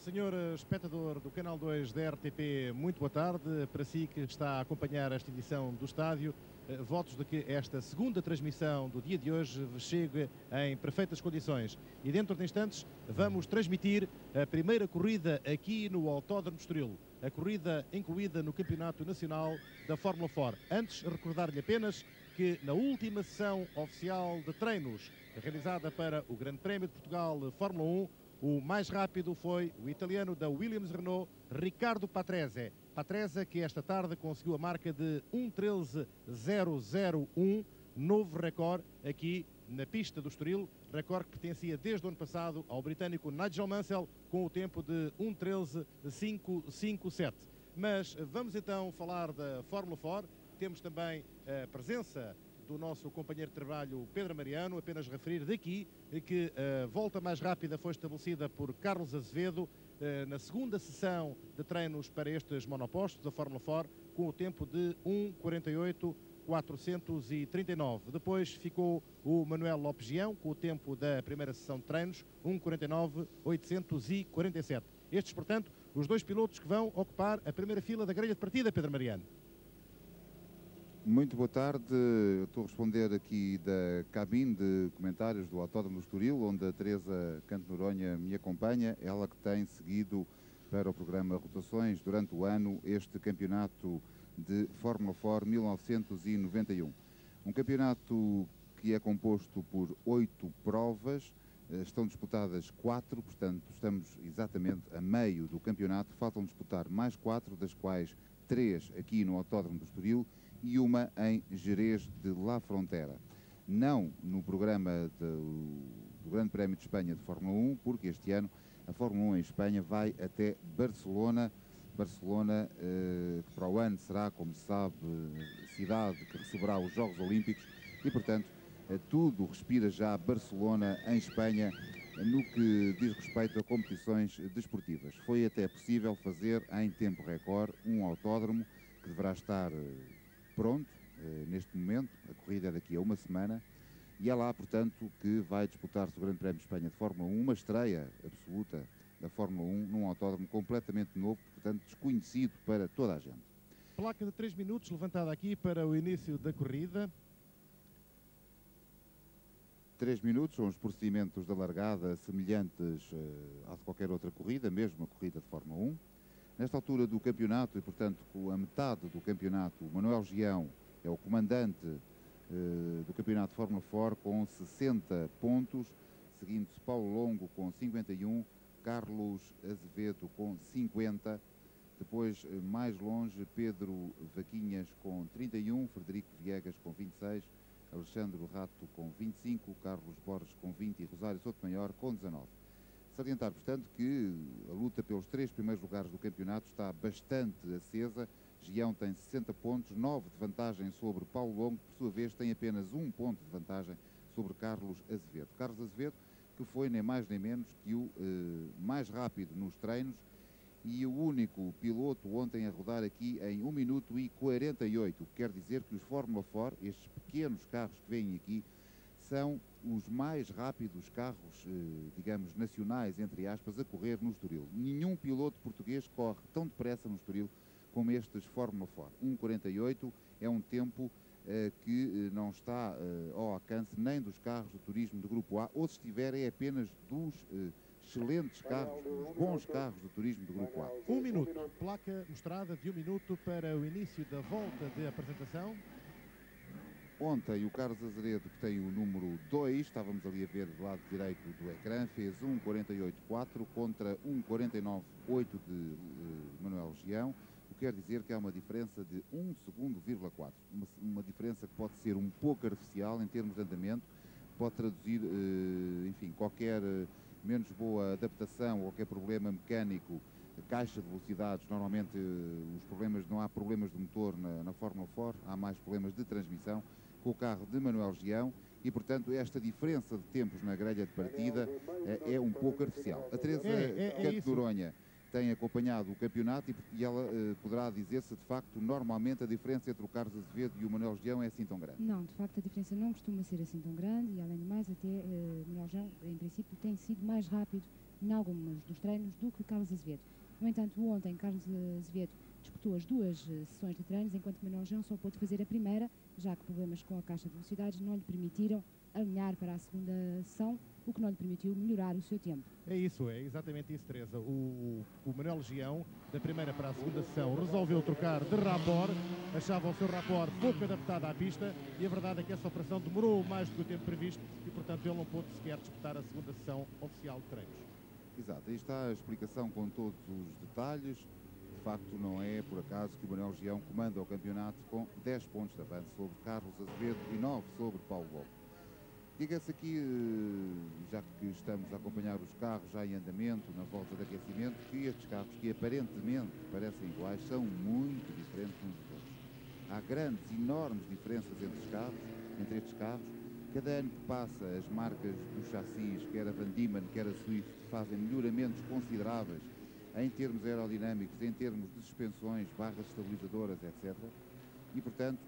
Senhor espectador do Canal 2 da RTP, muito boa tarde. Para si que está a acompanhar esta edição do estádio, votos de que esta segunda transmissão do dia de hoje chegue em perfeitas condições. E dentro de instantes vamos transmitir a primeira corrida aqui no Autódromo de Estoril. A corrida incluída no Campeonato Nacional da Fórmula 4. Antes, recordar-lhe apenas que na última sessão oficial de treinos realizada para o Grande Prémio de Portugal Fórmula 1, o mais rápido foi o italiano da Williams Renault, Riccardo Patrese. Patrese que esta tarde conseguiu a marca de 1:13.001, novo recorde aqui na pista do Estoril, recorde que pertencia desde o ano passado ao britânico Nigel Mansell com o tempo de 1:13.557. Mas vamos então falar da Fórmula 4. Temos também a presença do nosso companheiro de trabalho Pedro Mariano. Apenas referir daqui que a volta mais rápida foi estabelecida por Carlos Azevedo na segunda sessão de treinos para estes monopostos da Fórmula 4 com o tempo de 1:48.439. Depois ficou o Manuel Lopes Gião com o tempo da primeira sessão de treinos, 1:49.847. Estes, portanto, os dois pilotos que vão ocupar a primeira fila da grelha de partida, Pedro Mariano. Muito boa tarde, eu estou a responder aqui da cabine de comentários do Autódromo do Estoril, onde a Teresa Canto Noronha me acompanha, ela que tem seguido para o programa Rotações durante o ano este campeonato de Fórmula 4 1991. Um campeonato que é composto por 8 provas, estão disputadas 4, portanto estamos exatamente a meio do campeonato, faltam disputar mais 4, das quais 3 aqui no Autódromo do Estoril e uma em Jerez de La Frontera. Não no programa do Grande Prémio de Espanha de Fórmula 1, porque este ano a Fórmula 1 em Espanha vai até Barcelona. Barcelona, que para o ano será, como se sabe, cidade que receberá os Jogos Olímpicos e, portanto, tudo respira já Barcelona em Espanha no que diz respeito a competições desportivas. Foi até possível fazer em tempo recorde um autódromo que deverá estar pronto neste momento, a corrida é daqui a uma semana, e é lá, portanto, que vai disputar-se o Grande Prémio de Espanha de Fórmula 1, uma estreia absoluta da Fórmula 1 num autódromo completamente novo, portanto desconhecido para toda a gente. Placa de 3 minutos levantada aqui para o início da corrida. 3 minutos são os procedimentos da largada semelhantes a de qualquer outra corrida, mesmo a corrida de Fórmula 1. Nesta altura do campeonato, e portanto com a metade do campeonato, o Manuel Gião é o comandante do campeonato de Fórmula 4 com 60 pontos, seguindo-se Paulo Longo com 51, Carlos Azevedo com 50, depois mais longe Pedro Vaquinhas com 31, Frederico Viegas com 26, Alexandre Rato com 25, Carlos Borges com 20 e Rosário Sotomayor com 19. Salientar, portanto, que a luta pelos 3 primeiros lugares do campeonato está bastante acesa. Gião tem 60 pontos, 9 de vantagem sobre Paulo Longo, por sua vez tem apenas 1 ponto de vantagem sobre Carlos Azevedo. Carlos Azevedo, que foi nem mais nem menos que o mais rápido nos treinos e o único piloto ontem a rodar aqui em 1 minuto e 48, o que quer dizer que os Fórmula 4, estes pequenos carros que vêm aqui, são os mais rápidos carros, digamos, nacionais, entre aspas, a correr no Estoril. Nenhum piloto português corre tão depressa no Estoril como estes Fórmula 4. 1:48 é um tempo que não está ao alcance nem dos carros do turismo do Grupo A, ou se estiver é apenas dos excelentes carros, dos bons carros do turismo do Grupo A. 1 minuto, placa mostrada de 1 minuto para o início da volta de apresentação. Ontem o Carlos Azevedo, que tem o número 2, estávamos ali a ver do lado direito do ecrã, fez 1:48.4 contra 1:49.8 de Manuel Gião, o que quer dizer que há uma diferença de 1,4 segundo, uma diferença que pode ser um pouco artificial em termos de andamento, pode traduzir, enfim, qualquer menos boa adaptação, qualquer problema mecânico, caixa de velocidades, normalmente não há problemas de motor na Fórmula 4, há mais problemas de transmissão com o carro de Manuel Gião e, portanto, esta diferença de tempos na grelha de partida é um pouco artificial. A Teresa Canto Noronha tem acompanhado o campeonato e ela poderá dizer se, de facto, normalmente a diferença entre o Carlos Azevedo e o Manuel Gião é assim tão grande. Não, de facto a diferença não costuma ser assim tão grande e, além de mais, até Manuel Gião, em princípio, tem sido mais rápido em alguns dos treinos do que Carlos Azevedo. No entanto, ontem Carlos Azevedo disputou as duas sessões de treinos, enquanto Manuel João só pôde fazer a primeira, já que problemas com a caixa de velocidades não lhe permitiram alinhar para a segunda sessão, o que não lhe permitiu melhorar o seu tempo. É isso, é exatamente isso, Teresa. O Manuel Legião, da primeira para a segunda sessão, resolveu trocar de rapport, achava o seu rapport pouco adaptado à pista, e a verdade é que essa operação demorou mais do que o tempo previsto e, portanto, ele não pôde sequer disputar a segunda sessão oficial de treinos. Exato, aí está a explicação com todos os detalhes. De facto, não é por acaso que o Manuel Legião comanda o campeonato com 10 pontos de avanço sobre Carlos Azevedo e 9 sobre Paulo Lobo. Diga-se aqui, já que estamos a acompanhar os carros já em andamento, na volta de aquecimento, que estes carros, que aparentemente parecem iguais, são muito diferentes uns dos outros. Há grandes, enormes diferenças entre estes carros. Cada ano que passa, as marcas dos chassis, quer a Van Diemen, quer a Swift, fazem melhoramentos consideráveis em termos aerodinâmicos, em termos de suspensões, barras estabilizadoras, etc. E, portanto,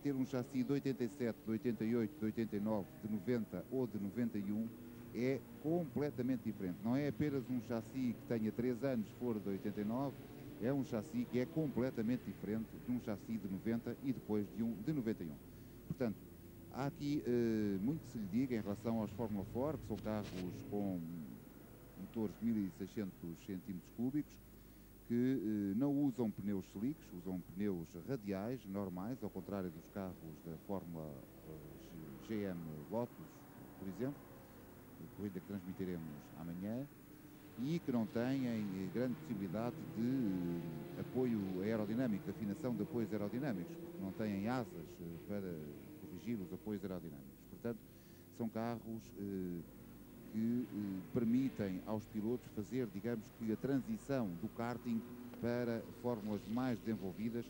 ter um chassi de 87, de 88, de 89, de 90 ou de 91 é completamente diferente. Não é apenas um chassi que tenha 3 anos, se for de 89, é um chassi que é completamente diferente de um chassi de 90 e depois de um de 91. Portanto, há aqui muito que se lhe diga em relação aos Fórmula 4, que são carros com motores de 1600 centímetros cúbicos, que não usam pneus slicks, usam pneus radiais, normais, ao contrário dos carros da Fórmula GM Lotus, por exemplo, corrida que transmitiremos amanhã, e que não têm grande possibilidade de apoio aerodinâmico, de afinação de apoios aerodinâmicos, porque não têm asas para corrigir os apoios aerodinâmicos. Portanto, são carros que permitem aos pilotos fazer, digamos que, a transição do karting para fórmulas mais desenvolvidas,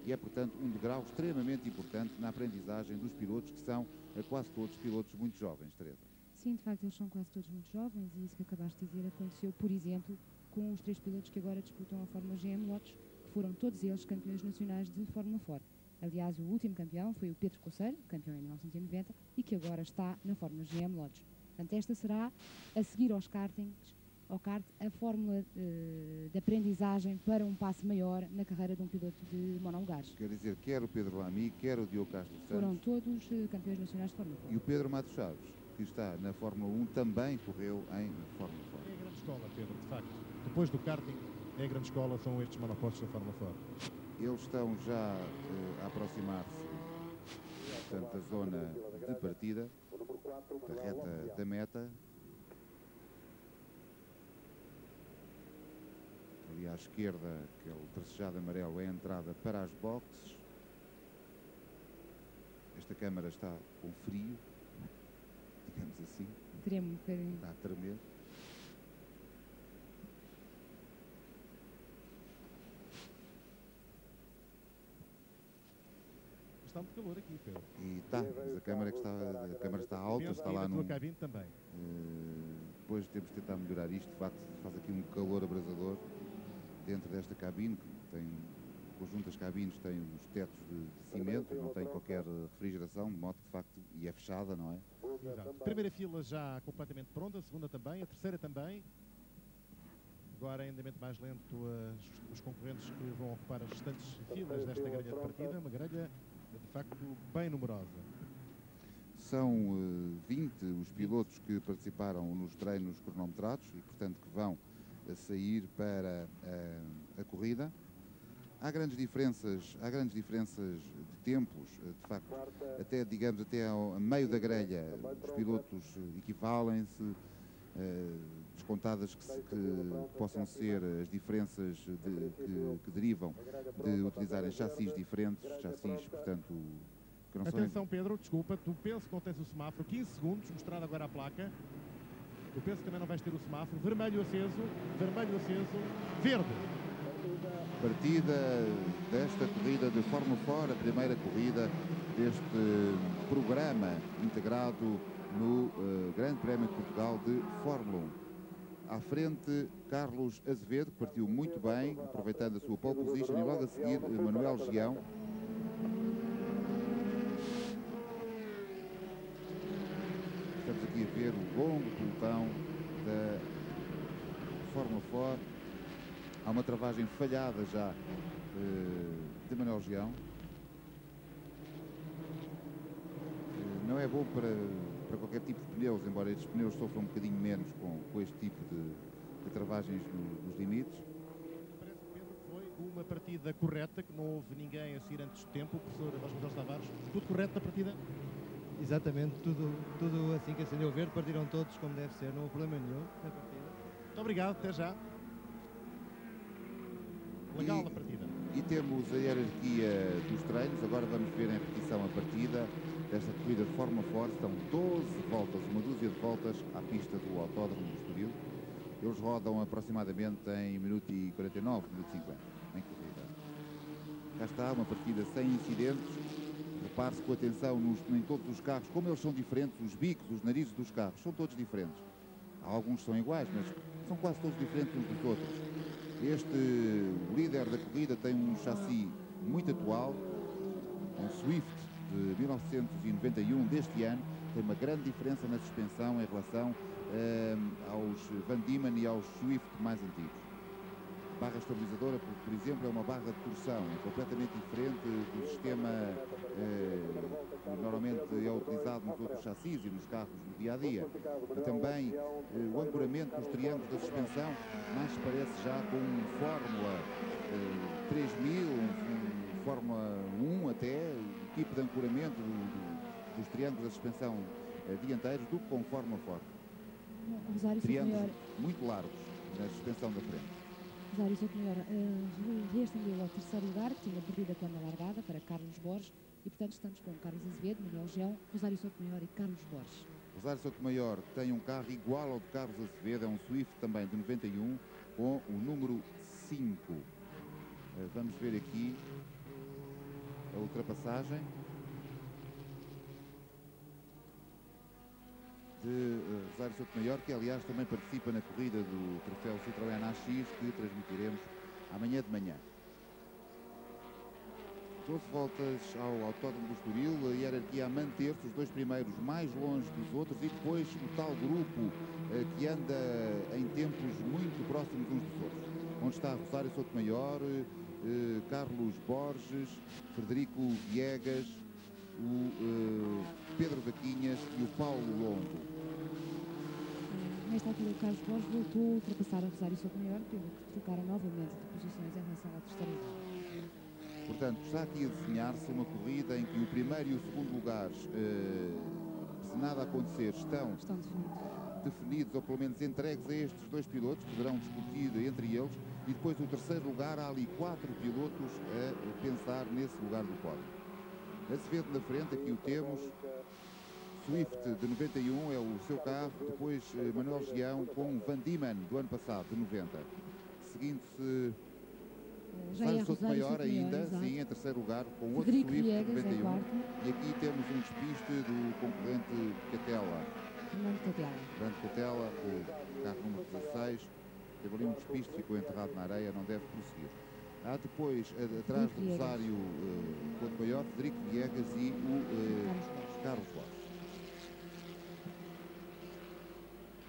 e é, portanto, um degrau extremamente importante na aprendizagem dos pilotos, que são quase todos pilotos muito jovens, Teresa. Sim, de facto, eles são quase todos muito jovens, e isso que acabaste de dizer aconteceu, por exemplo, com os 3 pilotos que agora disputam a Fórmula GM Lotus, que foram todos eles campeões nacionais de Fórmula 4. Aliás, o último campeão foi o Pedro Coceiro, campeão em 1990, e que agora está na Fórmula GM Lotus. Portanto, esta será, a seguir aos kartings, ao kart, a fórmula de aprendizagem para um passo maior na carreira de um piloto de monolugares. Quer dizer, quer o Pedro Lamy, quer o Diogo Castro Santos. Foram todos campeões nacionais de Fórmula 4. E o Pedro Matos Chaves, que está na Fórmula 1, também correu em Fórmula 4. É a grande escola, Pedro, de facto. Depois do karting, é a grande escola, são estes monopostos da Fórmula 4. Eles estão já a aproximar-se, portanto, da zona de partida, da reta da meta. Ali à esquerda, aquele tracejado amarelo, é a entrada para as boxes. Esta câmara está com frio, digamos assim. Tremo um bocadinho. Está a tremer. Está muito calor aqui, Pedro. E está, mas a câmara está alta, Penso está que lá na no... tua cabine também. Depois temos de tentar melhorar isto. De facto, faz aqui um calor abrasador dentro desta cabine, que tem... O conjunto das cabines tem os tetos de cimento, não tem qualquer refrigeração, de modo que, de facto, e é fechada, não é? Exato. Primeira fila já completamente pronta, a segunda também, a terceira também. Agora, em andamento mais lento, os concorrentes que vão ocupar as restantes filas desta grelha de partida, uma grelha de facto bem numerosa. São 20 os pilotos que participaram nos treinos cronometrados e, portanto, que vão sair para a corrida. Há grandes diferenças de tempos, de facto, até, digamos, até ao meio da grelha, os pilotos equivalem-se, descontadas que possam ser as diferenças que derivam de utilizarem chassis diferentes, chassis, portanto, que não Atenção, são... Pedro, desculpa, tu penso que não tens o semáforo, 15 segundos, mostrado agora a placa. Eu penso que também não vais ter o semáforo, vermelho aceso, verde. Partida desta corrida de Fórmula 4, a primeira corrida deste programa integrado no Grande Prémio de Portugal de Fórmula 1. À frente, Carlos Azevedo, que partiu muito bem, aproveitando a sua pole position, e logo a seguir Manuel Legião. Estamos aqui a ver o longo pelotão Fórmula 4. Há uma travagem falhada já de Manuel Gião. Não é bom para qualquer tipo de pneus, embora estes pneus sofram um bocadinho menos com este tipo de travagens nos limites. Parece, Pedro, que foi uma partida correta, que não houve ninguém a sair antes do tempo. O professor Vasconcelos Tavares, tudo correto na partida? Exatamente, tudo assim que acendeu verde, partiram todos como deve ser, não houve problema nenhum na partida. Muito obrigado, até já. Legal na partida. E temos a hierarquia dos treinos. Agora vamos ver em repetição a partida desta corrida de Fórmula 4. Estão 12 voltas, uma dúzia de voltas à pista do Autódromo do Estoril. Eles rodam aproximadamente em 1 minuto e 49, 1 minuto e 50 em corrida. Cá está, uma partida sem incidentes. Repare-se com atenção em todos os carros, como eles são diferentes, os bicos, os narizes dos carros, são todos diferentes. Alguns são iguais, mas são quase todos diferentes uns dos outros. Este líder da corrida tem um chassi muito atual, um Swift de 1991 deste ano. Tem uma grande diferença na suspensão em relação aos Van Diemen e aos Swift mais antigos. A barra estabilizadora, por exemplo, é uma barra de torção, completamente diferente do sistema que normalmente é utilizado nos outros chassis e nos carros do dia-a-dia. E também o ancoramento dos triângulos da suspensão mais se parece já com um Fórmula 3000, um Fórmula 1 até, o tipo de ancoramento dos triângulos da suspensão dianteiros do que com Fórmula 4. Triângulos muito largos na suspensão da frente. Rosário Sotomayor reestendeu ao terceiro lugar, que tinha perdido a quando a largada, para Carlos Borges, e portanto estamos com Carlos Azevedo, Manuel Gião, Rosário Sotomayor e Carlos Borges. Rosário Sotomayor tem um carro igual ao de Carlos Azevedo, é um Swift também de 91, com o número 5. Vamos ver aqui a ultrapassagem de Rosário Sotomayor, que aliás também participa na corrida do troféu Citroën AX, que transmitiremos amanhã de manhã. 12 voltas ao Autódromo do Estoril, a hierarquia a manter-se, os dois primeiros mais longe dos outros, e depois o tal grupo que anda em tempos muito próximos uns dos outros, onde está Rosário Sotomayor, Carlos Borges, Frederico Viegas, o Pedro Vaquinhas e o Paulo Longo. Nesta altura, o Carlos Borges voltou a ultrapassar a Rosário Sotomayor, pelo que trocaram novamente de posições em relação ao terceiro lugar. Portanto, está aqui a desenhar-se uma corrida em que o primeiro e o segundo lugares, se nada acontecer, estão definidos, ou pelo menos entregues a estes dois pilotos, que poderão discutir entre eles, e depois o terceiro lugar, há ali 4 pilotos a pensar nesse lugar do pódio. Azevedo na frente, aqui o temos. Swift de 91 é o seu carro, depois Manuel Gião com um Van Diemen do ano passado, de 90. Seguindo-se Rosário Sotomayor ainda, sim, em terceiro lugar, com outro Frederico Swift de Viegas 91. em E aqui temos um despiste do concorrente Catella. Fernando Catella. Fernando Catella, o carro número 16, teve ali um despiste, ficou enterrado na areia, não deve prosseguir. Há depois, atrás do Rosário Sotomayor, Frederico Viegas e o Carlos Borges.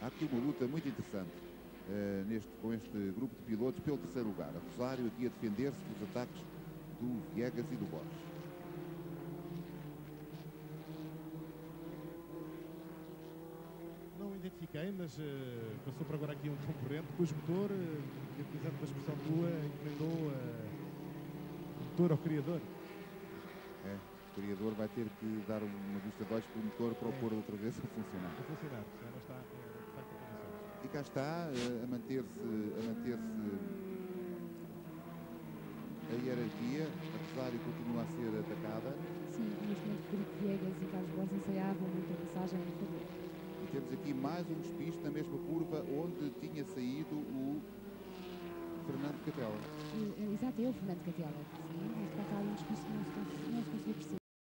Há aqui uma luta muito interessante com este grupo de pilotos pelo terceiro lugar. A Rosário aqui a defender-se dos ataques do Viegas e do Borges. Não identifiquei, mas passou por agora aqui um concorrente cujo motor, utilizando uma expressão tua, encomendou motor ao criador. O criador vai ter que dar uma vista de olhos para o motor para o pôr outra vez a funcionar. A funcionar, já não está de facto em condições. E cá está a manter-se a hierarquia. A Rosário continua a ser atacada. Sim, neste momento Frederico Viegas e Carlos Borges ensaiavam uma ultrapassagem a favor. E temos aqui mais um despiste na mesma curva onde tinha saído o Fernando Catella. Exato, é o Fernando Catella. Sim, mas para cá um despiste não se conseguiu perceber.